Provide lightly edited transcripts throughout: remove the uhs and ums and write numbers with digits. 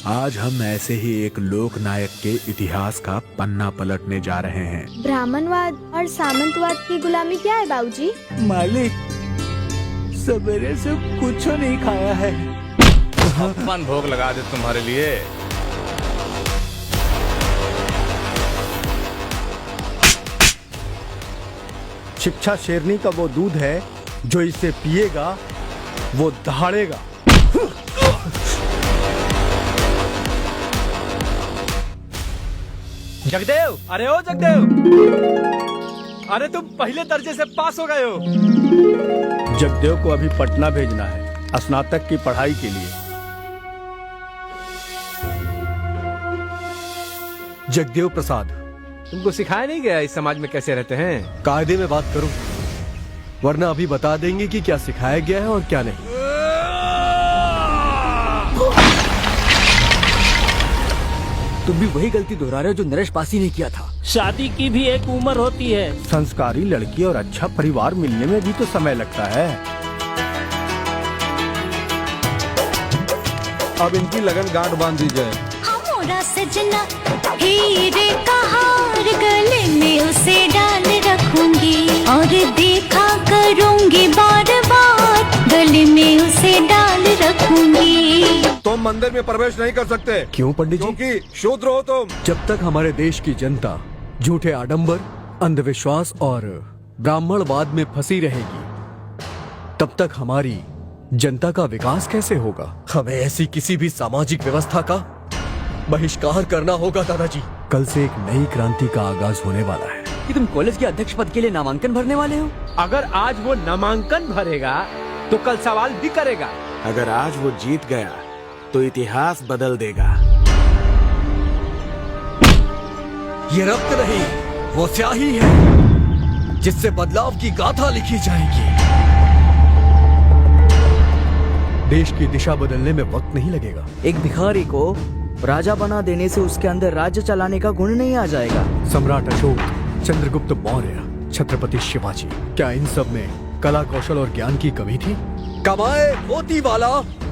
आज हम ऐसे ही एक लोक नायक के इतिहास का पन्ना पलटने जा रहे हैं। ब्राह्मणवाद और सामंतवाद की गुलामी क्या है बाबूजी? मालिक, सवेरे से कुछ नहीं खाया है। अपन भोग लगा दे तुम्हारे लिए। शिक्षा शेरनी का वो दूध है जो इसे पिएगा वो दहाड़ेगा। जगदेव, अरे ओ जगदेव, अरे तुम पहले दर्जे से पास हो गए हो। जगदेव को अभी पटना भेजना है स्नातक की पढ़ाई के लिए। जगदेव प्रसाद, तुमको सिखाया नहीं गया इस समाज में कैसे रहते हैं? कायदे में बात करो, वरना अभी बता देंगे कि क्या सिखाया गया है और क्या नहीं। तुम भी वही गलती दोहरा रहे हो जो नरेश पासी ने किया था। शादी की भी एक उम्र होती है। संस्कारी लड़की और अच्छा परिवार मिलने में भी तो समय लगता है। अब इनकी लगन गांठ बांध दी जाए। हमारा सजना हीरे का हार गले में उसे डाल रखूंगी और देखा करूंगी बार बार गले में उसे डाल रखूंगी। तुम मंदिर में प्रवेश नहीं कर सकते। क्यों पंडित जी? क्योंकि शूद्र हो तुम। जब तक हमारे देश की जनता झूठे आडंबर, अंधविश्वास और ब्राह्मणवाद में फंसी रहेगी, तब तक हमारी जनता का विकास कैसे होगा? हमें ऐसी किसी भी सामाजिक व्यवस्था का बहिष्कार करना होगा दादाजी। कल से एक नई क्रांति का आगाज होने वाला है। कि तुम कॉलेज के अध्यक्ष पद के लिए नामांकन भरने वाले हो? अगर आज वो नामांकन भरेगा तो कल सवाल भी करेगा। अगर आज वो जीत गया तो इतिहास बदल देगा। ये रक्त नहीं, वो स्याही है जिससे बदलाव की गाथा लिखी जाएगी। देश की दिशा बदलने में वक्त नहीं लगेगा। एक भिखारी को राजा बना देने से उसके अंदर राज्य चलाने का गुण नहीं आ जाएगा। सम्राट अशोक, चंद्रगुप्त मौर्य, छत्रपति शिवाजी, क्या इन सब में कला, कौशल और ज्ञान की कमी थी? कमाए धोती वाला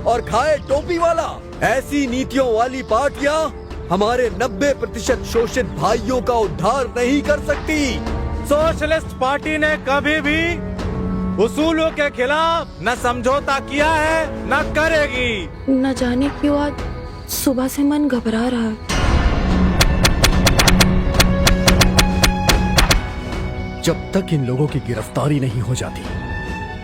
और खाए टोपी वाला, ऐसी नीतियों वाली पार्टियां हमारे 90% शोषित भाइयों का उद्धार नहीं कर सकती। सोशलिस्ट पार्टी ने कभी भी उसूलों के खिलाफ न समझौता किया है न करेगी। न जाने क्यों आज सुबह से मन घबरा रहा है। जब तक इन लोगों की गिरफ्तारी नहीं हो जाती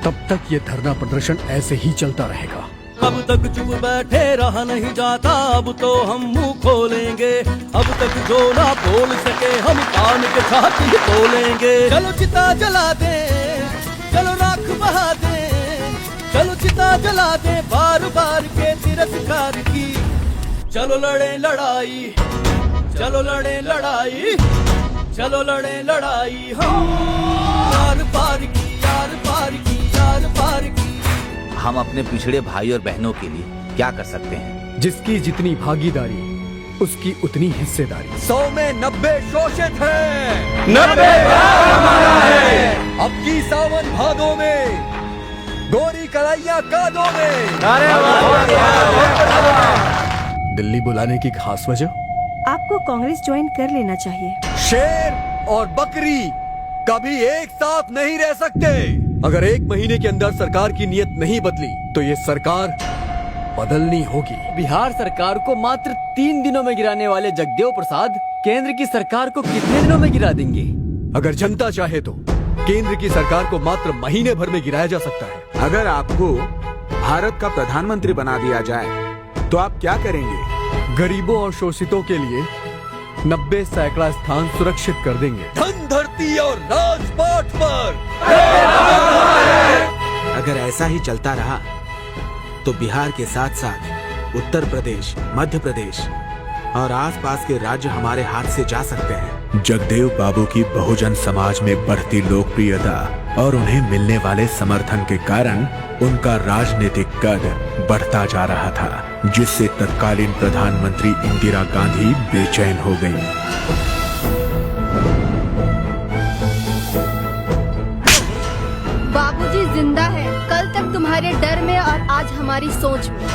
तब तक ये धरना प्रदर्शन ऐसे ही चलता रहेगा। अब तक चुप बैठे रहा नहीं जाता, अब तो हम मुंह खोलेंगे। अब तक जो ना बोल सके हम कान के छाती बोलेंगे। चलो चिता जला दे, चलो राख बहा दे, चलो चिता जला दे बार बार के तिरस्कार की। चलो लड़े लड़ाई, चलो लड़े लड़ाई, चलो लड़े लड़ाई हम यार पार की, यार पार की, यार पार की। हम अपने पिछड़े भाई और बहनों के लिए क्या कर सकते हैं? जिसकी जितनी भागीदारी उसकी उतनी हिस्सेदारी। 100 में 90 शोषित है, 90 हमारा है। अब की सावन भादों में गोरी कलाइयां कादों में। दिल्ली बुलाने की खास वजह? आपको कांग्रेस ज्वाइन कर लेना चाहिए। शेर और बकरी कभी एक साथ नहीं रह सकते। अगर 1 महीने के अंदर सरकार की नीयत नहीं बदली तो ये सरकार बदलनी होगी। बिहार सरकार को मात्र 3 दिनों में गिराने वाले जगदेव प्रसाद केंद्र की सरकार को कितने दिनों में गिरा देंगे? अगर जनता चाहे तो केंद्र की सरकार को मात्र महीने भर में गिराया जा सकता है। अगर आपको भारत का प्रधानमंत्री बना दिया जाए तो आप क्या करेंगे? गरीबों और शोषितों के लिए 90 सैकड़ा स्थान सुरक्षित कर देंगे। धन धरती और राजपाट पर। अगर ऐसा ही चलता रहा तो बिहार के साथ साथ उत्तर प्रदेश, मध्य प्रदेश और आसपास के राज्य हमारे हाथ से जा सकते हैं। जगदेव बाबू की बहुजन समाज में बढ़ती लोकप्रियता और उन्हें मिलने वाले समर्थन के कारण उनका राजनीतिक कद बढ़ता जा रहा था, जिससे तत्कालीन प्रधानमंत्री इंदिरा गांधी बेचैन हो गईं। बाबूजी जिंदा है, कल तक तुम्हारे डर में और आज हमारी सोच में।